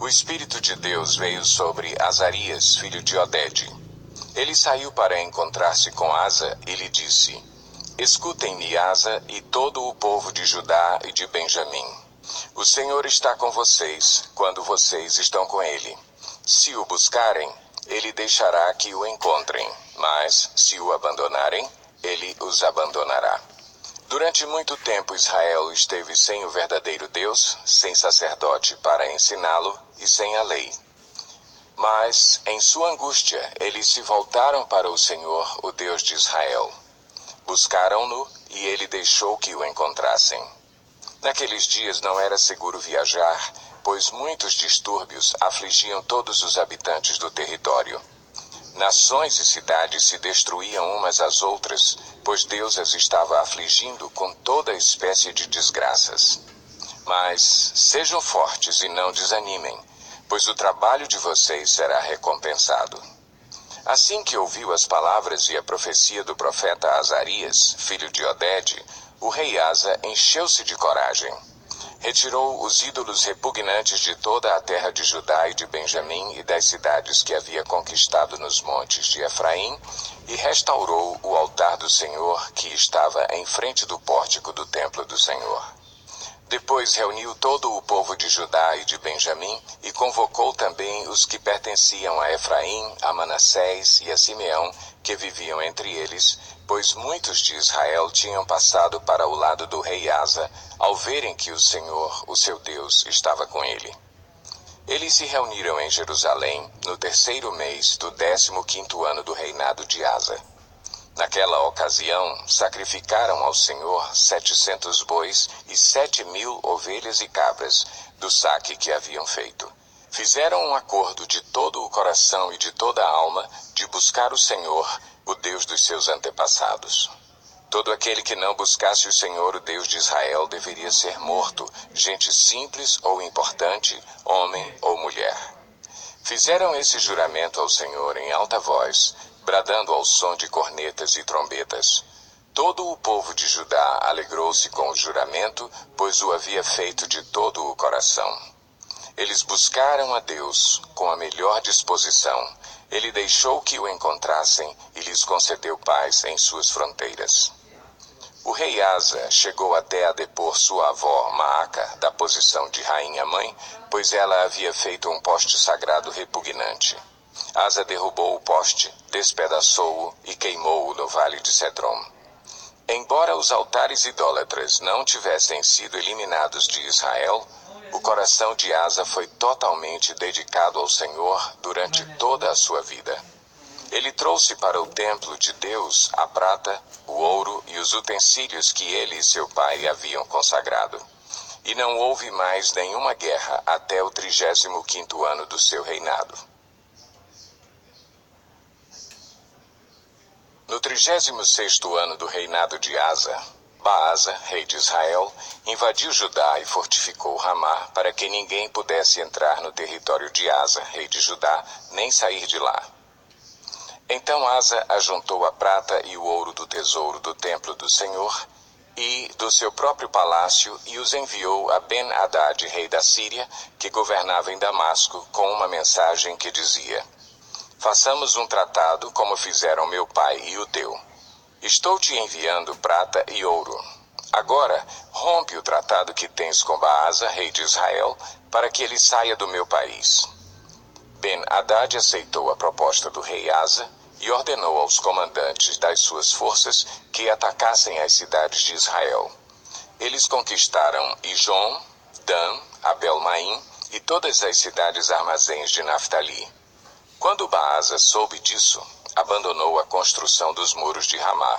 O Espírito de Deus veio sobre Azarias, filho de Odede. Ele saiu para encontrar-se com Asa e lhe disse: Escutem-me, Asa, e todo o povo de Judá e de Benjamim. O Senhor está com vocês, quando vocês estão com ele. Se o buscarem, ele deixará que o encontrem, mas, se o abandonarem, ele os abandonará. Durante muito tempo Israel esteve sem o verdadeiro Deus, sem sacerdote para ensiná-lo e sem a lei. Mas, em sua angústia, eles se voltaram para o Senhor, o Deus de Israel. Buscaram-no e ele deixou que o encontrassem. Naqueles dias não era seguro viajar, pois muitos distúrbios afligiam todos os habitantes do território. Nações e cidades se destruíam umas às outras, pois Deus as estava afligindo com toda espécie de desgraças. Mas sejam fortes e não desanimem, pois o trabalho de vocês será recompensado. Assim que ouviu as palavras e a profecia do profeta Azarias, filho de Odede, o rei Asa encheu-se de coragem. Retirou os ídolos repugnantes de toda a terra de Judá e de Benjamim e das cidades que havia conquistado nos montes de Efraim e restaurou o altar do Senhor que estava em frente do pórtico do templo do Senhor. Depois reuniu todo o povo de Judá e de Benjamim e convocou também os que pertenciam a Efraim, a Manassés e a Simeão, que viviam entre eles, pois muitos de Israel tinham passado para o lado do rei Asa, ao verem que o Senhor, o seu Deus, estava com ele. Eles se reuniram em Jerusalém no 3º mês do 15º ano do reinado de Asa. Naquela ocasião, sacrificaram ao Senhor 700 bois e 7.000 ovelhas e cabras do saque que haviam feito. Fizeram um acordo de todo o coração e de toda a alma de buscar o Senhor, o Deus dos seus antepassados. Todo aquele que não buscasse o Senhor, o Deus de Israel, deveria ser morto, gente simples ou importante, homem ou mulher. Fizeram esse juramento ao Senhor em alta voz, bradando ao som de cornetas e trombetas. Todo o povo de Judá alegrou-se com o juramento, pois o havia feito de todo o coração. Eles buscaram a Deus com a melhor disposição. Ele deixou que o encontrassem e lhes concedeu paz em suas fronteiras. O rei Asa chegou até a depor sua avó Maaca da posição de rainha-mãe, pois ela havia feito um poste sagrado repugnante. Asa derrubou o poste, despedaçou-o e queimou-o no vale de Cedrom. Embora os altares idólatras não tivessem sido eliminados de Israel, o coração de Asa foi totalmente dedicado ao Senhor durante toda a sua vida. Ele trouxe para o templo de Deus a prata, o ouro e os utensílios que ele e seu pai haviam consagrado. E não houve mais nenhuma guerra até o 35º ano do seu reinado. No 36º ano do reinado de Asa, Baasa, rei de Israel, invadiu Judá e fortificou Ramá para que ninguém pudesse entrar no território de Asa, rei de Judá, nem sair de lá. Então Asa ajuntou a prata e o ouro do tesouro do templo do Senhor e do seu próprio palácio e os enviou a Ben-Hadad, rei da Síria, que governava em Damasco, com uma mensagem que dizia: Façamos um tratado como fizeram meu pai e o teu. Estou te enviando prata e ouro. Agora, rompe o tratado que tens com Baasa, rei de Israel, para que ele saia do meu país. Ben-Hadad aceitou a proposta do rei Asa e ordenou aos comandantes das suas forças que atacassem as cidades de Israel. Eles conquistaram Ijon, Dan, Abel-Maim e todas as cidades armazéns de Naftali. Quando Baasa soube disso, abandonou a construção dos muros de Ramá.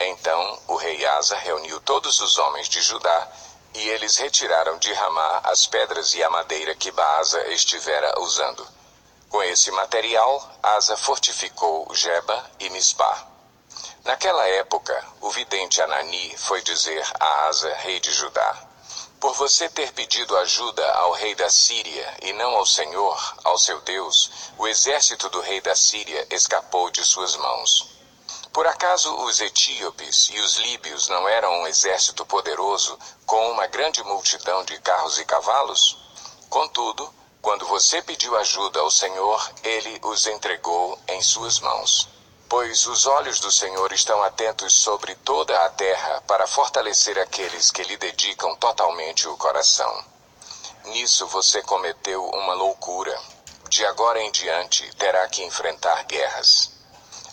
Então o rei Asa reuniu todos os homens de Judá e eles retiraram de Ramá as pedras e a madeira que Baasa estivera usando. Com esse material, Asa fortificou Geba e Mispá. Naquela época, o vidente Anani foi dizer a Asa, rei de Judá: Por você ter pedido ajuda ao rei da Síria e não ao Senhor, ao seu Deus, o exército do rei da Síria escapou de suas mãos. Por acaso os etíopes e os líbios não eram um exército poderoso, com uma grande multidão de carros e cavalos? Contudo, Quando você pediu ajuda ao Senhor, Ele os entregou em suas mãos. Pois os olhos do Senhor estão atentos sobre toda a terra para fortalecer aqueles que lhe dedicam totalmente o coração. Nisso você cometeu uma loucura. De agora em diante terá que enfrentar guerras.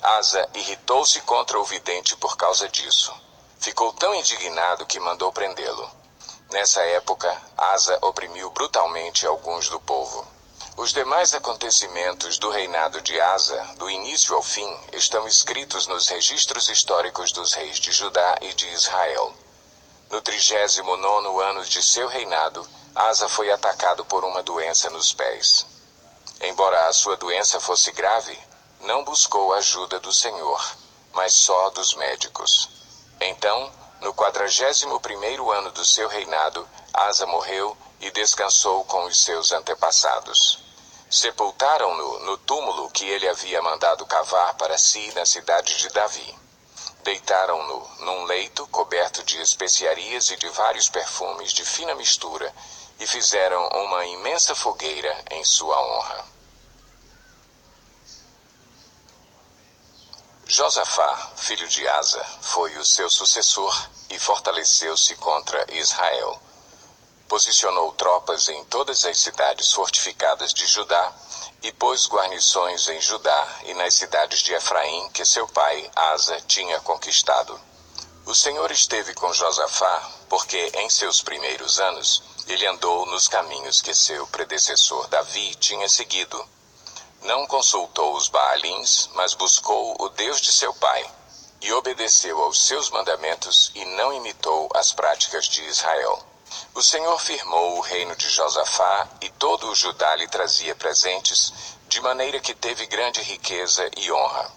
Asa irritou-se contra o vidente por causa disso. Ficou tão indignado que mandou prendê-lo. Nessa época, Asa oprimiu brutalmente alguns do povo. Os demais acontecimentos do reinado de Asa, do início ao fim, estão escritos nos registros históricos dos reis de Judá e de Israel. No 39º ano de seu reinado, Asa foi atacado por uma doença nos pés. Embora a sua doença fosse grave, não buscou a ajuda do Senhor, mas só dos médicos. Então, no 41º ano do seu reinado, Asa morreu e descansou com os seus antepassados. Sepultaram-no no túmulo que ele havia mandado cavar para si na cidade de Davi. Deitaram-no num leito coberto de especiarias e de vários perfumes de fina mistura e fizeram uma imensa fogueira em sua honra. Josafá, filho de Asa, foi o seu sucessor e fortaleceu-se contra Israel. Posicionou tropas em todas as cidades fortificadas de Judá e pôs guarnições em Judá e nas cidades de Efraim que seu pai Asa tinha conquistado. O Senhor esteve com Josafá porque em seus primeiros anos ele andou nos caminhos que seu predecessor Davi tinha seguido. Não consultou os Baalins, mas buscou o Deus de seu pai, e obedeceu aos seus mandamentos e não imitou as práticas de Israel. O Senhor firmou o reino de Josafá e todo o Judá lhe trazia presentes, de maneira que teve grande riqueza e honra.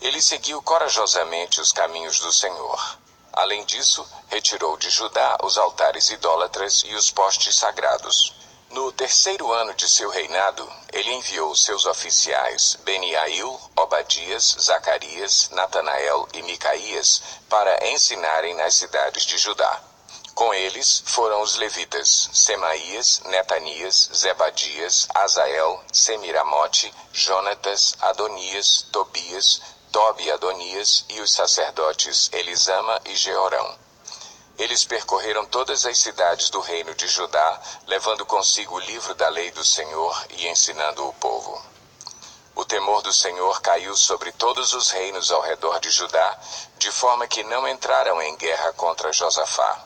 Ele seguiu corajosamente os caminhos do Senhor. Além disso, retirou de Judá os altares idólatras e os postes sagrados. No 3º ano de seu reinado, ele enviou seus oficiais Beniail, Obadias, Zacarias, Natanael e Micaías para ensinarem nas cidades de Judá. Com eles foram os levitas Semaías, Netanias, Zebadias, Asael, Semiramote, Jonatas, Adonias, Tobias, Tobi-Adonias e os sacerdotes Elisama e Jeorão. Eles percorreram todas as cidades do reino de Judá, levando consigo o livro da lei do Senhor e ensinando o povo. O temor do Senhor caiu sobre todos os reinos ao redor de Judá, de forma que não entraram em guerra contra Josafá.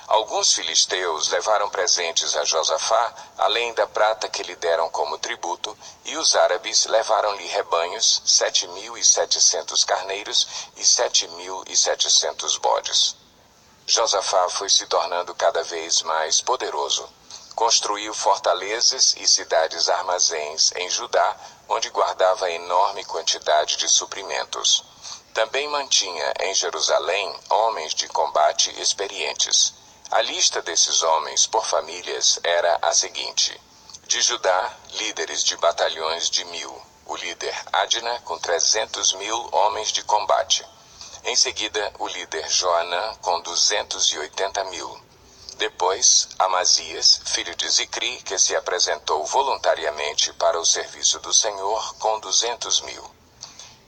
Alguns filisteus levaram presentes a Josafá, além da prata que lhe deram como tributo, e os árabes levaram-lhe rebanhos, 7.700 carneiros e 7.700 bodes. Josafá foi se tornando cada vez mais poderoso. Construiu fortalezas e cidades armazéns em Judá, onde guardava enorme quantidade de suprimentos. Também mantinha em Jerusalém homens de combate experientes. A lista desses homens por famílias era a seguinte: de Judá, líderes de batalhões de 1.000. O líder Adna, com 300.000 homens de combate. Em seguida, o líder Joanã, com 280.000. Depois, Amazias, filho de Zicri, que se apresentou voluntariamente para o serviço do Senhor, com 200.000.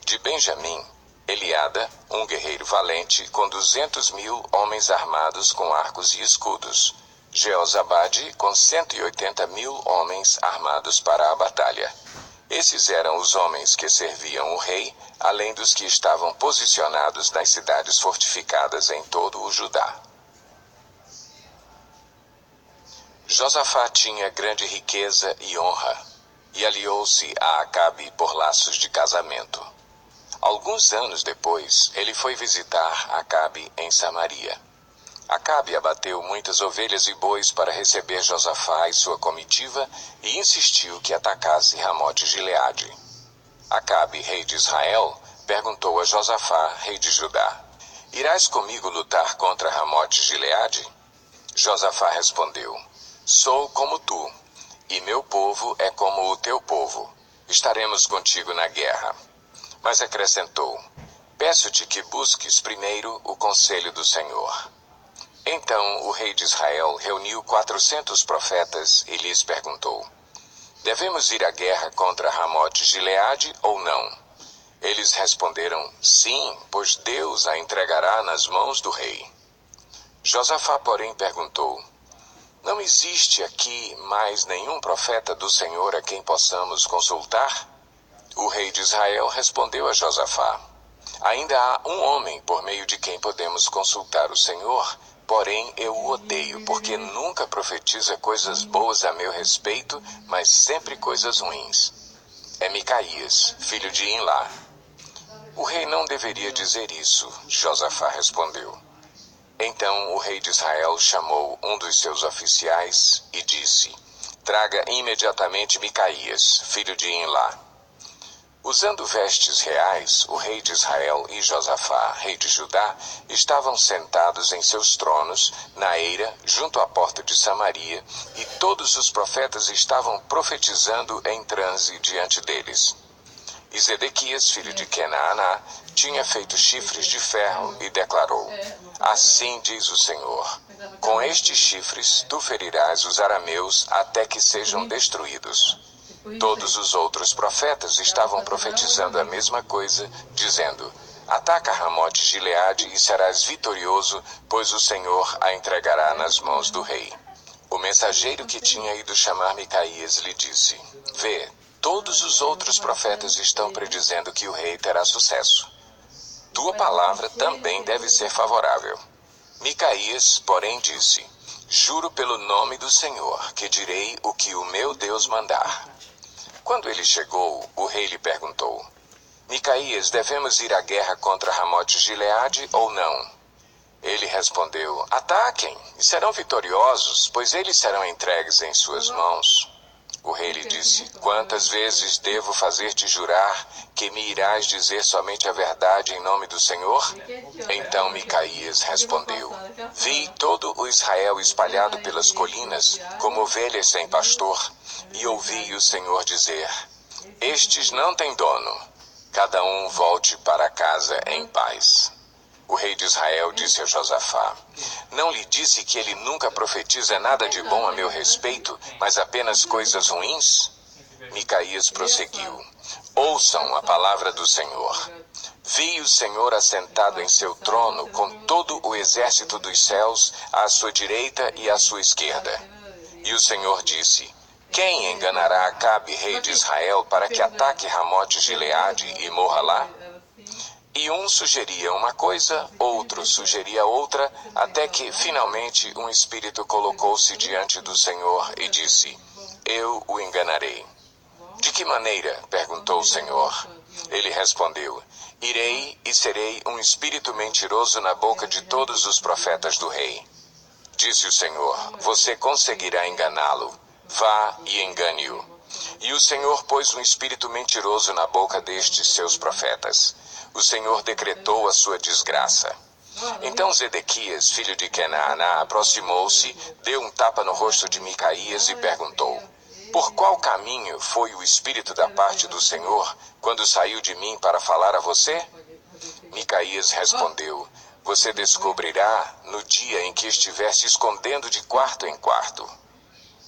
De Benjamim, Eliada, um guerreiro valente, com 200.000 homens armados com arcos e escudos. Jeozabade, com 180.000 homens armados para a batalha. Esses eram os homens que serviam o rei, além dos que estavam posicionados nas cidades fortificadas em todo o Judá. Josafá tinha grande riqueza e honra, e aliou-se a Acabe por laços de casamento. Alguns anos depois, ele foi visitar Acabe em Samaria. Acabe abateu muitas ovelhas e bois para receber Josafá e sua comitiva e insistiu que atacasse Ramote-Gileade. Acabe, rei de Israel, perguntou a Josafá, rei de Judá: Irás comigo lutar contra Ramote-Gileade? Josafá respondeu: Sou como tu, e meu povo é como o teu povo. Estaremos contigo na guerra. Mas acrescentou: Peço-te que busques primeiro o conselho do Senhor. Então o rei de Israel reuniu 400 profetas e lhes perguntou: devemos ir à guerra contra Ramote Gileade ou não? Eles responderam, sim, pois Deus a entregará nas mãos do rei. Josafá, porém, perguntou, não existe aqui mais nenhum profeta do Senhor a quem possamos consultar? O rei de Israel respondeu a Josafá, ainda há um homem por meio de quem podemos consultar o Senhor, porém eu o odeio, porque nunca profetiza coisas boas a meu respeito, mas sempre coisas ruins. É Micaías, filho de Imlá. O rei não deveria dizer isso, Josafá respondeu. Então o rei de Israel chamou um dos seus oficiais e disse, traga imediatamente Micaías, filho de Imlá. Usando vestes reais, o rei de Israel e Josafá, rei de Judá, estavam sentados em seus tronos, na eira, junto à porta de Samaria, e todos os profetas estavam profetizando em transe diante deles. E Zedequias, filho de Kenaaná, tinha feito chifres de ferro e declarou, assim diz o Senhor, com estes chifres tu ferirás os arameus até que sejam destruídos. Todos os outros profetas estavam profetizando a mesma coisa, dizendo, ataca Ramote Gileade e serás vitorioso, pois o Senhor a entregará nas mãos do rei. O mensageiro que tinha ido chamar Micaías lhe disse, vê, todos os outros profetas estão predizendo que o rei terá sucesso. Tua palavra também deve ser favorável. Micaías, porém, disse, juro pelo nome do Senhor, que direi o que o meu Deus mandar. Quando ele chegou, o rei lhe perguntou, Micaías, devemos ir à guerra contra Ramote Gileade ou não? Ele respondeu, ataquem, e serão vitoriosos, pois eles serão entregues em suas mãos. O rei lhe disse, quantas vezes devo fazer-te jurar que me irás dizer somente a verdade em nome do Senhor? Então Micaías respondeu, vi todo o Israel espalhado pelas colinas, como ovelhas sem pastor, e ouvi o Senhor dizer, estes não têm dono, cada um volte para casa em paz. O rei de Israel disse a Josafá, não lhe disse que ele nunca profetiza nada de bom a meu respeito, mas apenas coisas ruins? Micaías prosseguiu, ouçam a palavra do Senhor. Vi o Senhor assentado em seu trono com todo o exército dos céus à sua direita e à sua esquerda. E o Senhor disse, quem enganará Acabe, rei de Israel, para que ataque Ramote Gileade e morra lá? E um sugeria uma coisa, outro sugeria outra, até que, finalmente, um espírito colocou-se diante do Senhor e disse, eu o enganarei. De que maneira? Perguntou o Senhor. Ele respondeu, irei e serei um espírito mentiroso na boca de todos os profetas do rei. Disse o Senhor, você conseguirá enganá-lo. Vá e engane-o. E o Senhor pôs um espírito mentiroso na boca destes seus profetas. O Senhor decretou a sua desgraça. Então Zedequias, filho de Kenaaná, aproximou-se, deu um tapa no rosto de Micaías e perguntou, por qual caminho foi o Espírito da parte do Senhor, quando saiu de mim para falar a você? Micaías respondeu, você descobrirá no dia em que estiver se escondendo de quarto em quarto.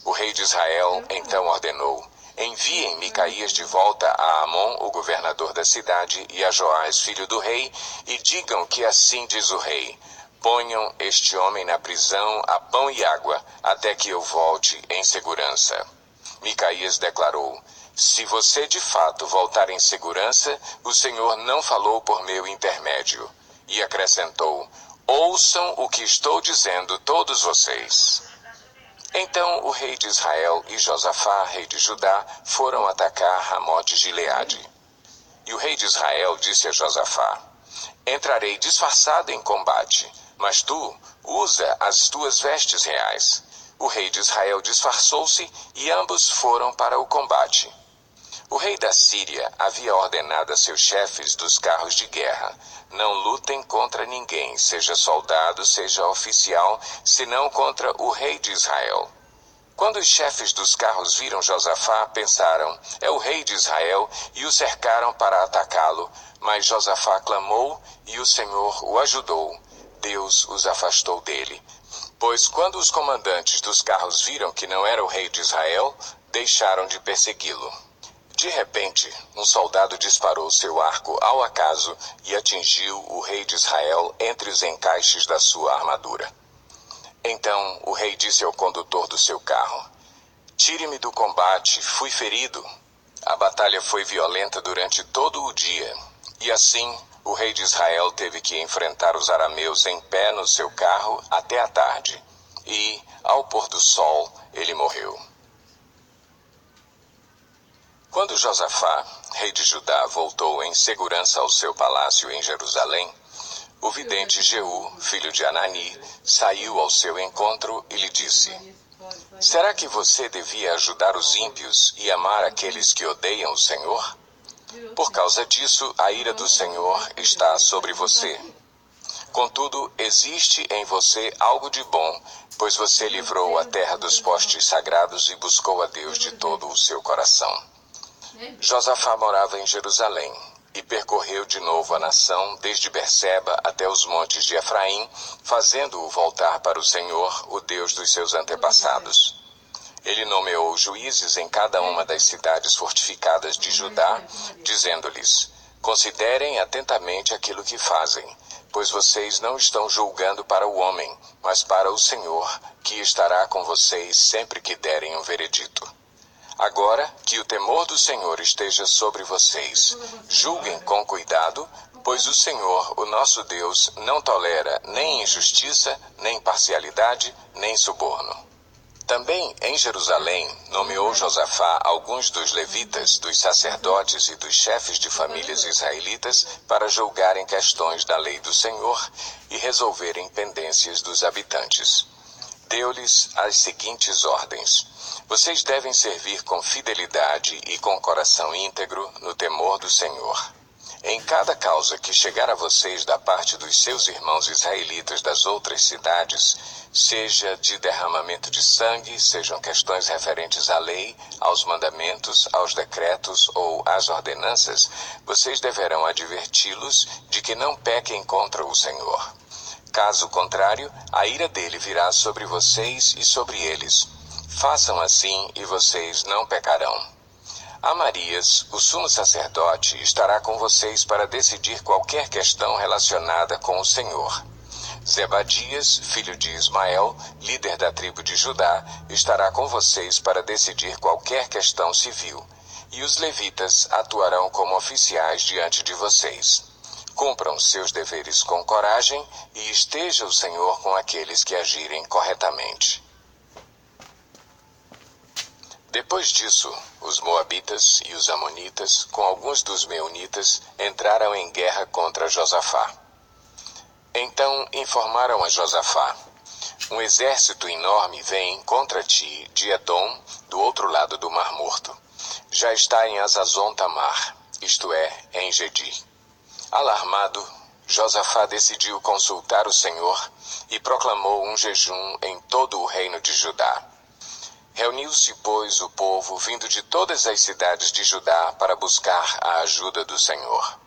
O rei de Israel então ordenou, enviem Micaías de volta a Amon, o governador da cidade, e a Joás, filho do rei, e digam que assim diz o rei, ponham este homem na prisão a pão e água, até que eu volte em segurança. Micaías declarou, se você de fato voltar em segurança, o Senhor não falou por meu intermédio. E acrescentou, ouçam o que estou dizendo todos vocês. Então o rei de Israel e Josafá, rei de Judá, foram atacar Ramote Gileade. E o rei de Israel disse a Josafá, entrarei disfarçado em combate, mas tu usa as tuas vestes reais. O rei de Israel disfarçou-se e ambos foram para o combate. O rei da Síria havia ordenado a seus chefes dos carros de guerra, não lutem contra ninguém, seja soldado, seja oficial, senão contra o rei de Israel. Quando os chefes dos carros viram Josafá, pensaram, é o rei de Israel, e o cercaram para atacá-lo. Mas Josafá clamou, e o Senhor o ajudou. Deus os afastou dele. Pois quando os comandantes dos carros viram que não era o rei de Israel, deixaram de persegui-lo. De repente, um soldado disparou seu arco ao acaso e atingiu o rei de Israel entre os encaixes da sua armadura. Então o rei disse ao condutor do seu carro: "Tire-me do combate, fui ferido." A batalha foi violenta durante todo o dia, e assim o rei de Israel teve que enfrentar os arameus em pé no seu carro até a tarde, e, ao pôr do sol, ele morreu. Quando Josafá, rei de Judá, voltou em segurança ao seu palácio em Jerusalém, o vidente Jeú, filho de Anani, saiu ao seu encontro e lhe disse: "Será que você devia ajudar os ímpios e amar aqueles que odeiam o Senhor? Por causa disso, a ira do Senhor está sobre você. Contudo, existe em você algo de bom, pois você livrou a terra dos postes sagrados e buscou a Deus de todo o seu coração." Josafá morava em Jerusalém e percorreu de novo a nação desde Berseba até os montes de Efraim, fazendo-o voltar para o Senhor, o Deus dos seus antepassados. Ele nomeou juízes em cada uma das cidades fortificadas de Judá, dizendo-lhes: "Considerem atentamente aquilo que fazem, pois vocês não estão julgando para o homem, mas para o Senhor, que estará com vocês sempre que derem um veredito. Agora que o temor do Senhor esteja sobre vocês, julguem com cuidado, pois o Senhor, o nosso Deus, não tolera nem injustiça, nem parcialidade, nem suborno." Também em Jerusalém nomeou Josafá alguns dos levitas, dos sacerdotes e dos chefes de famílias israelitas para julgarem questões da lei do Senhor e resolverem pendências dos habitantes. Deu-lhes as seguintes ordens: "Vocês devem servir com fidelidade e com coração íntegro no temor do Senhor. Em cada causa que chegar a vocês da parte dos seus irmãos israelitas das outras cidades, seja de derramamento de sangue, sejam questões referentes à lei, aos mandamentos, aos decretos ou às ordenanças, vocês deverão adverti-los de que não pequem contra o Senhor. Caso contrário, a ira dele virá sobre vocês e sobre eles. Façam assim e vocês não pecarão. Amarias, o sumo sacerdote, estará com vocês para decidir qualquer questão relacionada com o Senhor. Zebadias, filho de Ismael, líder da tribo de Judá, estará com vocês para decidir qualquer questão civil, e os levitas atuarão como oficiais diante de vocês. Cumpram seus deveres com coragem e esteja o Senhor com aqueles que agirem corretamente." Depois disso, os moabitas e os amonitas, com alguns dos meunitas, entraram em guerra contra Josafá. Então informaram a Josafá: "Um exército enorme vem contra ti de Edom, do outro lado do Mar Morto. Já está em Azazon Tamar, isto é, em Gedi." Alarmado, Josafá decidiu consultar o Senhor e proclamou um jejum em todo o reino de Judá. Reuniu-se, pois, o povo vindo de todas as cidades de Judá para buscar a ajuda do Senhor.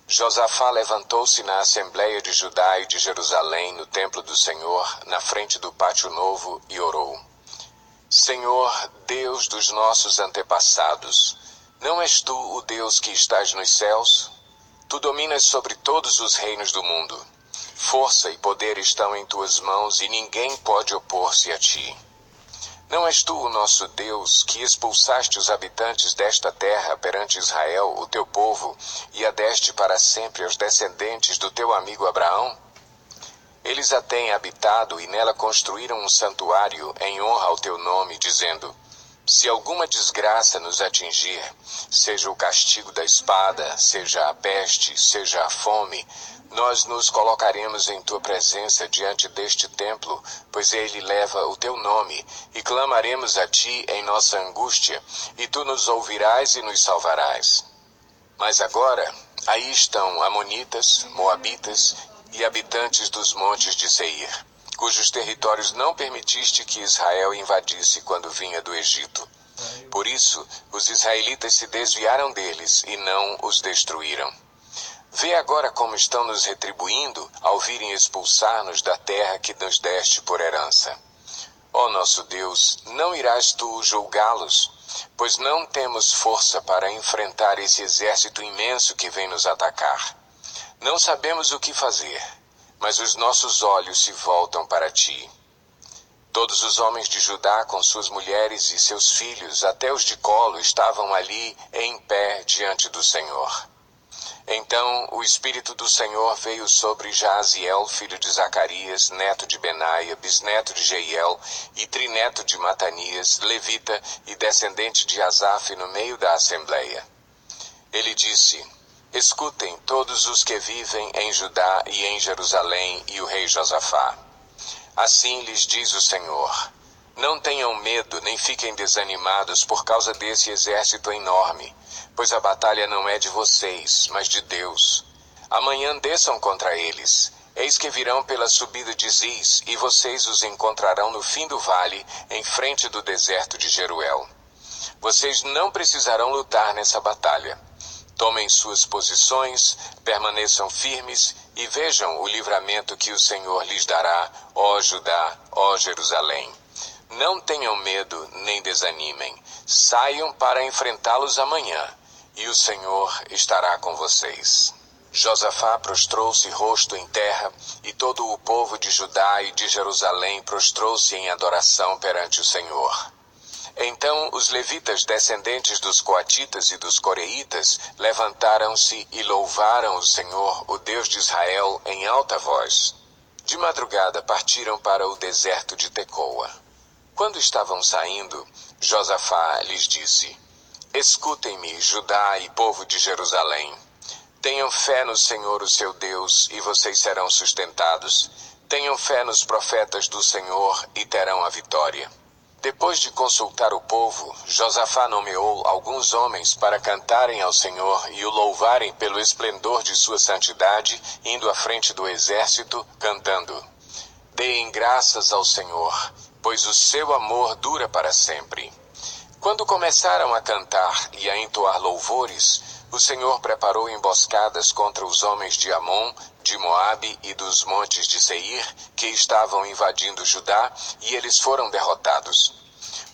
Josafá levantou-se na Assembleia de Judá e de Jerusalém, no templo do Senhor, na frente do pátio novo, e orou: "Senhor, Deus dos nossos antepassados, não és tu o Deus que estás nos céus? Tu dominas sobre todos os reinos do mundo. Força e poder estão em tuas mãos e ninguém pode opor-se a ti. Não és tu o nosso Deus, que expulsaste os habitantes desta terra perante Israel, o teu povo, e a deste para sempre aos descendentes do teu amigo Abraão? Eles a têm habitado e nela construíram um santuário em honra ao teu nome, dizendo: se alguma desgraça nos atingir, seja o castigo da espada, seja a peste, seja a fome, nós nos colocaremos em tua presença diante deste templo, pois ele leva o teu nome, e clamaremos a ti em nossa angústia, e tu nos ouvirás e nos salvarás. Mas agora, aí estão amonitas, moabitas e habitantes dos montes de Seir, cujos territórios não permitiste que Israel invadisse quando vinha do Egito. Por isso, os israelitas se desviaram deles e não os destruíram. Vê agora como estão nos retribuindo ao virem expulsar-nos da terra que nos deste por herança. Ó nosso Deus, não irás tu julgá-los? Pois não temos força para enfrentar esse exército imenso que vem nos atacar. Não sabemos o que fazer, mas os nossos olhos se voltam para ti. Todos os homens de Judá, com suas mulheres e seus filhos, até os de colo, estavam ali em pé diante do Senhor. Então o Espírito do Senhor veio sobre Jaaziel, filho de Zacarias, neto de Benaia, bisneto de Jeiel e trineto de Matanias, levita e descendente de Asaf, no meio da assembleia. Ele disse: escutem todos os que vivem em Judá e em Jerusalém e o rei Josafá. Assim lhes diz o Senhor: não tenham medo nem fiquem desanimados por causa desse exército enorme, pois a batalha não é de vocês, mas de Deus. Amanhã desçam contra eles. Eis que virão pela subida de Ziz, e vocês os encontrarão no fim do vale, em frente do deserto de Jeruel. Vocês não precisarão lutar nessa batalha. Tomem suas posições, permaneçam firmes e vejam o livramento que o Senhor lhes dará, ó Judá, ó Jerusalém. Não tenham medo nem desanimem. Saiam para enfrentá-los amanhã, e o Senhor estará com vocês. Josafá prostrou-se rosto em terra, e todo o povo de Judá e de Jerusalém prostrou-se em adoração perante o Senhor. Então os levitas descendentes dos coatitas e dos coreitas levantaram-se e louvaram o Senhor, o Deus de Israel, em alta voz. De madrugada partiram para o deserto de Tecoa. Quando estavam saindo, Josafá lhes disse: escutem-me, Judá e povo de Jerusalém. Tenham fé no Senhor, o seu Deus, e vocês serão sustentados. Tenham fé nos profetas do Senhor e terão a vitória. Depois de consultar o povo, Josafá nomeou alguns homens para cantarem ao Senhor e o louvarem pelo esplendor de sua santidade, indo à frente do exército, cantando: deem graças ao Senhor, pois o seu amor dura para sempre. Quando começaram a cantar e a entoar louvores, o Senhor preparou emboscadas contra os homens de Amon, de Moabe e dos montes de Seir, que estavam invadindo Judá, e eles foram derrotados.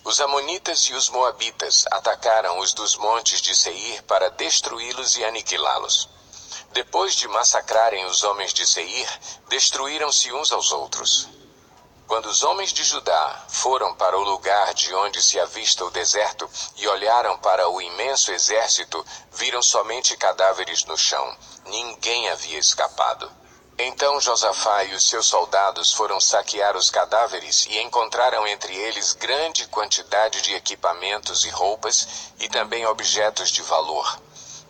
Os amonitas e os moabitas atacaram os dos montes de Seir para destruí-los e aniquilá-los. Depois de massacrarem os homens de Seir, destruíram-se uns aos outros. Quando os homens de Judá foram para o lugar de onde se avista o deserto e olharam para o imenso exército, viram somente cadáveres no chão. Ninguém havia escapado. Então Josafá e os seus soldados foram saquear os cadáveres e encontraram entre eles grande quantidade de equipamentos e roupas e também objetos de valor.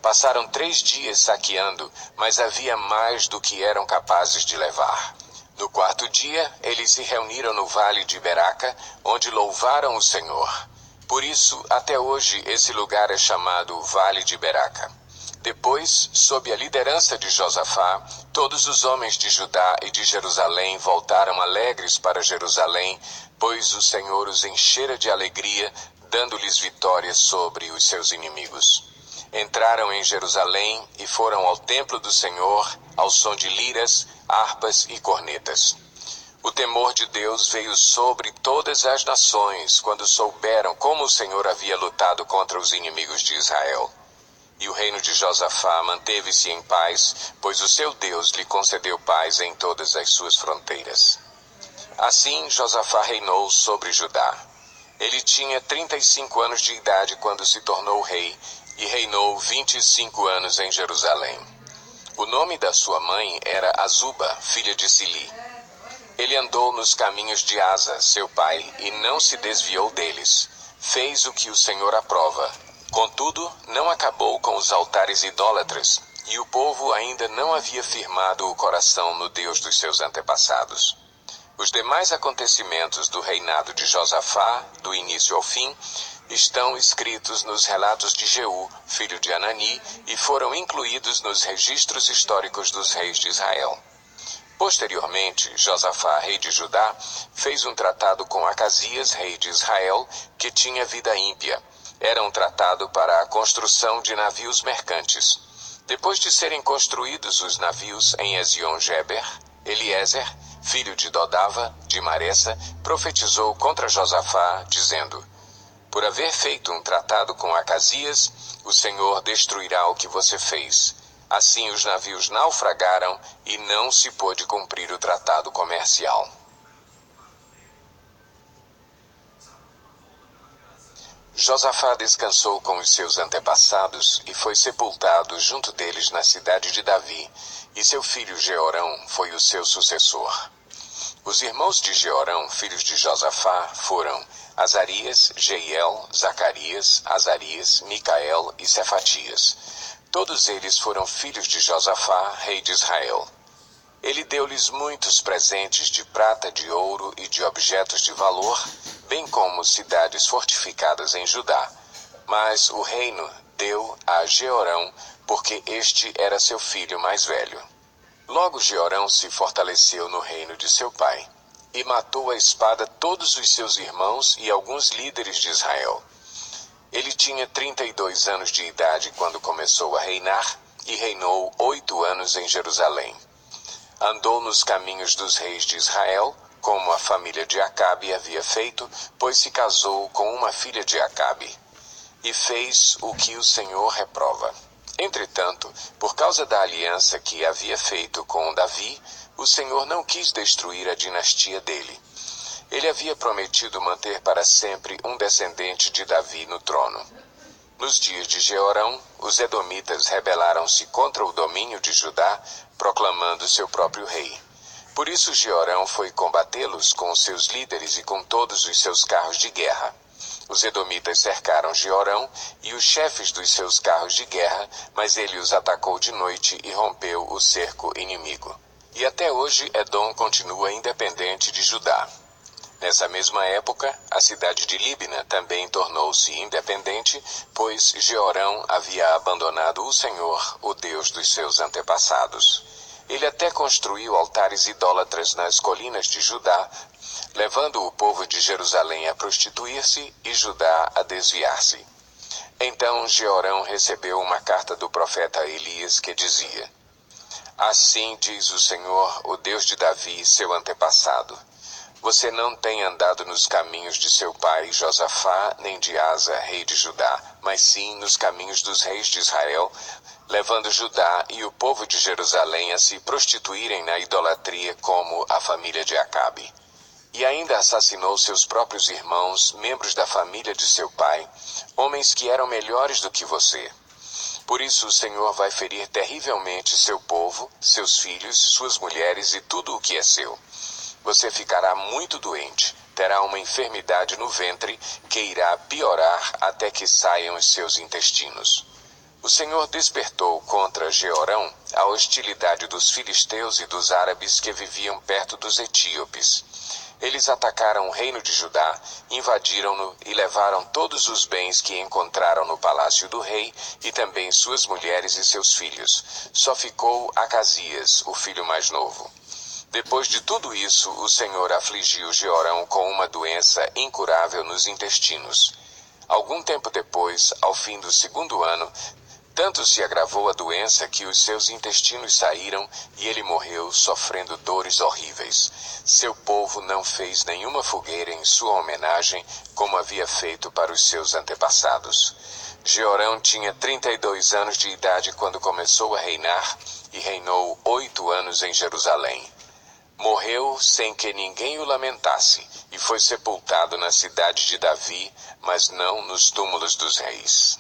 Passaram 3 dias saqueando, mas havia mais do que eram capazes de levar. No 4º dia, eles se reuniram no vale de Beraca, onde louvaram o Senhor. Por isso, até hoje, esse lugar é chamado Vale de Beraca. Depois, sob a liderança de Josafá, todos os homens de Judá e de Jerusalém voltaram alegres para Jerusalém, pois o Senhor os enchera de alegria, dando-lhes vitória sobre os seus inimigos. Entraram em Jerusalém e foram ao templo do Senhor, ao som de liras, harpas e cornetas. O temor de Deus veio sobre todas as nações quando souberam como o Senhor havia lutado contra os inimigos de Israel. E o reino de Josafá manteve-se em paz, pois o seu Deus lhe concedeu paz em todas as suas fronteiras. Assim Josafá reinou sobre Judá. Ele tinha 35 anos de idade quando se tornou rei, e reinou 25 anos em Jerusalém. O nome da sua mãe era Azuba, filha de Sili. Ele andou nos caminhos de Asa, seu pai, e não se desviou deles. Fez o que o Senhor aprova. Contudo, não acabou com os altares idólatras, e o povo ainda não havia firmado o coração no Deus dos seus antepassados. Os demais acontecimentos do reinado de Josafá, do início ao fim, estão escritos nos relatos de Jeú, filho de Anani, e foram incluídos nos registros históricos dos reis de Israel. Posteriormente, Josafá, rei de Judá, fez um tratado com Acasias, rei de Israel, que tinha vida ímpia. Era um tratado para a construção de navios mercantes. Depois de serem construídos os navios em Ezion-Geber, Eliezer, filho de Dodava, de Maressa, profetizou contra Josafá, dizendo: por haver feito um tratado com Acasias, o Senhor destruirá o que você fez. Assim os navios naufragaram e não se pôde cumprir o tratado comercial. Josafá descansou com os seus antepassados e foi sepultado junto deles na cidade de Davi, e seu filho Jeorão foi o seu sucessor. Os irmãos de Jeorão, filhos de Josafá, foram Azarias, Jeiel, Zacarias, Azarias, Micael e Cefatias. Todos eles foram filhos de Josafá, rei de Israel. Ele deu-lhes muitos presentes de prata, de ouro e de objetos de valor, bem como cidades fortificadas em Judá. Mas o reino deu a Jeorão, porque este era seu filho mais velho. Logo Jeorão se fortaleceu no reino de seu pai, e matou à espada todos os seus irmãos e alguns líderes de Israel. Ele tinha 32 anos de idade quando começou a reinar, e reinou 8 anos em Jerusalém. Andou nos caminhos dos reis de Israel, como a família de Acabe havia feito, pois se casou com uma filha de Acabe, e fez o que o Senhor reprova. Entretanto, por causa da aliança que havia feito com Davi, o Senhor não quis destruir a dinastia dele. Ele havia prometido manter para sempre um descendente de Davi no trono. Nos dias de Jeorão, os edomitas rebelaram-se contra o domínio de Judá, proclamando seu próprio rei. Por isso Jeorão foi combatê-los com os seus líderes e com todos os seus carros de guerra. Os edomitas cercaram Jeorão e os chefes dos seus carros de guerra, mas ele os atacou de noite e rompeu o cerco inimigo. E até hoje Edom continua independente de Judá. Nessa mesma época, a cidade de Líbina também tornou-se independente, pois Jeorão havia abandonado o Senhor, o Deus dos seus antepassados. Ele até construiu altares idólatras nas colinas de Judá, levando o povo de Jerusalém a prostituir-se e Judá a desviar-se. Então Jeorão recebeu uma carta do profeta Elias que dizia: assim diz o Senhor, o Deus de Davi, seu antepassado: você não tem andado nos caminhos de seu pai Josafá, nem de Asa, rei de Judá, mas sim nos caminhos dos reis de Israel, levando Judá e o povo de Jerusalém a se prostituírem na idolatria como a família de Acabe. E ainda assassinou seus próprios irmãos, membros da família de seu pai, homens que eram melhores do que você. Por isso o Senhor vai ferir terrivelmente seu povo, seus filhos, suas mulheres e tudo o que é seu. Você ficará muito doente, terá uma enfermidade no ventre que irá piorar até que saiam os seus intestinos. O Senhor despertou contra Jeorão a hostilidade dos filisteus e dos árabes que viviam perto dos etíopes. Eles atacaram o reino de Judá, invadiram-no e levaram todos os bens que encontraram no palácio do rei e também suas mulheres e seus filhos. Só ficou Acasias, o filho mais novo. Depois de tudo isso, o Senhor afligiu Jeorão com uma doença incurável nos intestinos. Algum tempo depois, ao fim do 2º ano, tanto se agravou a doença que os seus intestinos saíram e ele morreu sofrendo dores horríveis. Seu povo não fez nenhuma fogueira em sua homenagem, como havia feito para os seus antepassados. Jeorão tinha 32 anos de idade quando começou a reinar e reinou 8 anos em Jerusalém. Morreu sem que ninguém o lamentasse e foi sepultado na cidade de Davi, mas não nos túmulos dos reis.